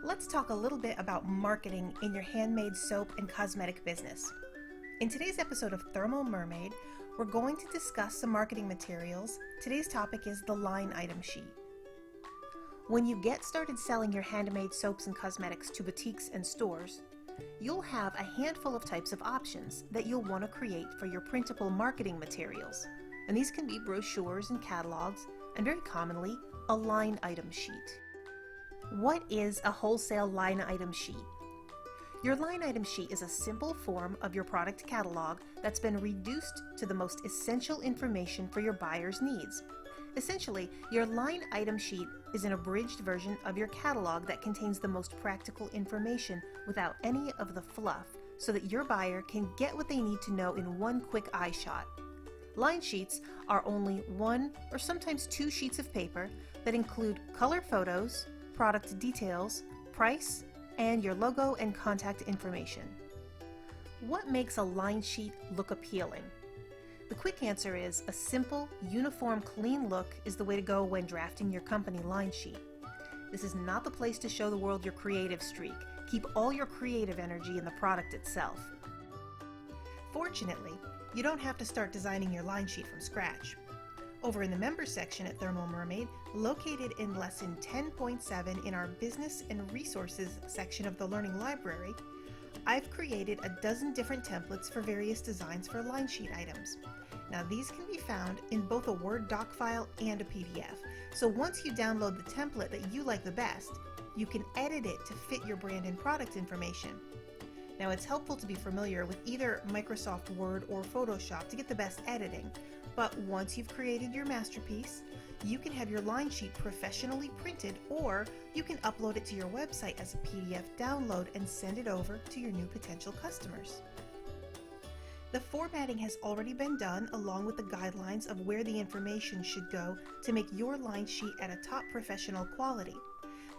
let's talk a little bit about marketing in your handmade soap and cosmetic business. In today's episode of Thermal Mermaid, we're going to discuss some marketing materials. Today's topic is the line item sheet. When you get started selling your handmade soaps and cosmetics to boutiques and stores, you'll have a handful of types of options that you'll want to create for your printable marketing materials. And these can be brochures and catalogs, and very commonly, a line item sheet. What is a wholesale line item sheet? Your line item sheet is a simple form of your product catalog that's been reduced to the most essential information for your buyer's needs. Essentially, your line item sheet is an abridged version of your catalog that contains the most practical information without any of the fluff, so that your buyer can get what they need to know in one quick eye shot. Line sheets are only one or sometimes two sheets of paper that include color photos, product details, price, and your logo and contact information. What makes a line sheet look appealing? The quick answer is a simple, uniform, clean look is the way to go when drafting your company line sheet. This is not the place to show the world your creative streak. Keep all your creative energy in the product itself. Fortunately, you don't have to start designing your line sheet from scratch. Over in the members section at Thermal Mermaid, located in lesson 10.7 in our business and resources section of the learning library, I've created a dozen different templates for various designs for line sheet items. Now these can be found in both a Word doc file and a PDF. So once you download the template that you like the best, you can edit it to fit your brand and product information. Now it's helpful to be familiar with either Microsoft Word or Photoshop to get the best editing. But once you've created your masterpiece, you can have your line sheet professionally printed, or you can upload it to your website as a PDF download and send it over to your new potential customers. The formatting has already been done, along with the guidelines of where the information should go to make your line sheet at a top professional quality.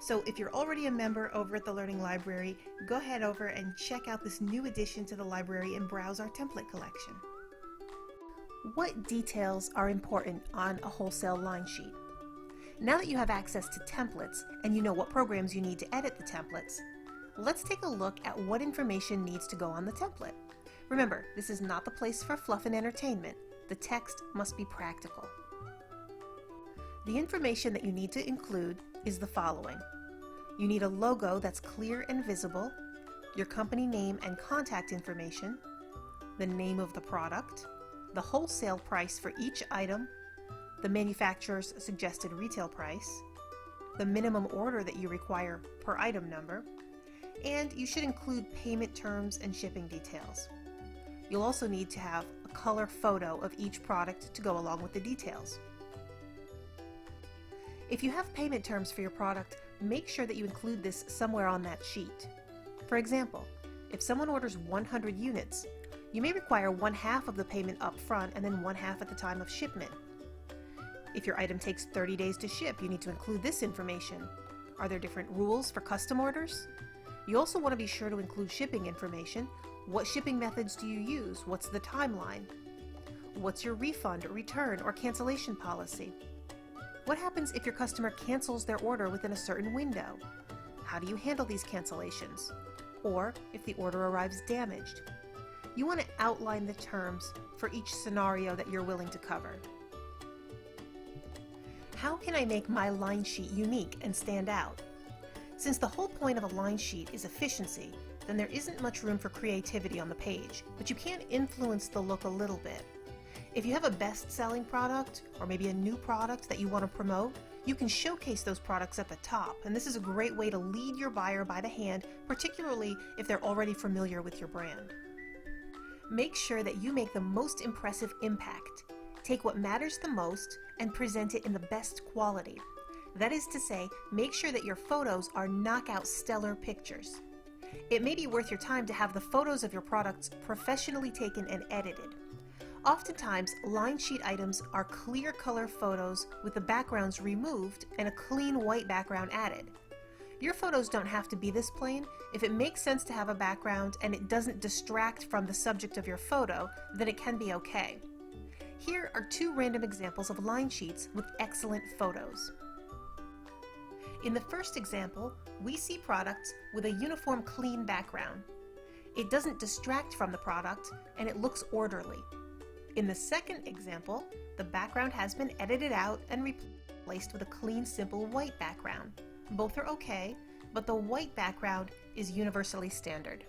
So if you're already a member over at the Learning Library, go ahead over and check out this new addition to the library and browse our template collection. What details are important on a wholesale line sheet? Now that you have access to templates and you know what programs you need to edit the templates, let's take a look at what information needs to go on the template. Remember, this is not the place for fluff and entertainment. The text must be practical. The information that you need to include is the following. You need a logo that's clear and visible, your company name and contact information, the name of the product, the wholesale price for each item, the manufacturer's suggested retail price, the minimum order that you require per item number, and you should include payment terms and shipping details. You'll also need to have a color photo of each product to go along with the details. If you have payment terms for your product, make sure that you include this somewhere on that sheet. For example, if someone orders 100 units, you may require 1/2 of the payment up front and then 1/2 at the time of shipment. If your item takes 30 days to ship, you need to include this information. Are there different rules for custom orders? You also want to be sure to include shipping information. What shipping methods do you use? What's the timeline? What's your refund, return, or cancellation policy? What happens if your customer cancels their order within a certain window? How do you handle these cancellations? Or if the order arrives damaged? You want to outline the terms for each scenario that you're willing to cover. How can I make my line sheet unique and stand out? Since the whole point of a line sheet is efficiency, then there isn't much room for creativity on the page, but you can influence the look a little bit. If you have a best-selling product, or maybe a new product that you want to promote, you can showcase those products at the top, and this is a great way to lead your buyer by the hand, particularly if they're already familiar with your brand. Make sure that you make the most impressive impact. Take what matters the most and present it in the best quality. That is to say, make sure that your photos are knockout stellar pictures. It may be worth your time to have the photos of your products professionally taken and edited. Oftentimes, line sheet items are clear color photos with the backgrounds removed and a clean white background added. Your photos don't have to be this plain. If it makes sense to have a background and it doesn't distract from the subject of your photo, then it can be okay. Here are two random examples of line sheets with excellent photos. In the first example, we see products with a uniform clean background. It doesn't distract from the product and it looks orderly. In the second example, the background has been edited out and replaced with a clean, simple white background. Both are okay, but the white background is universally standard.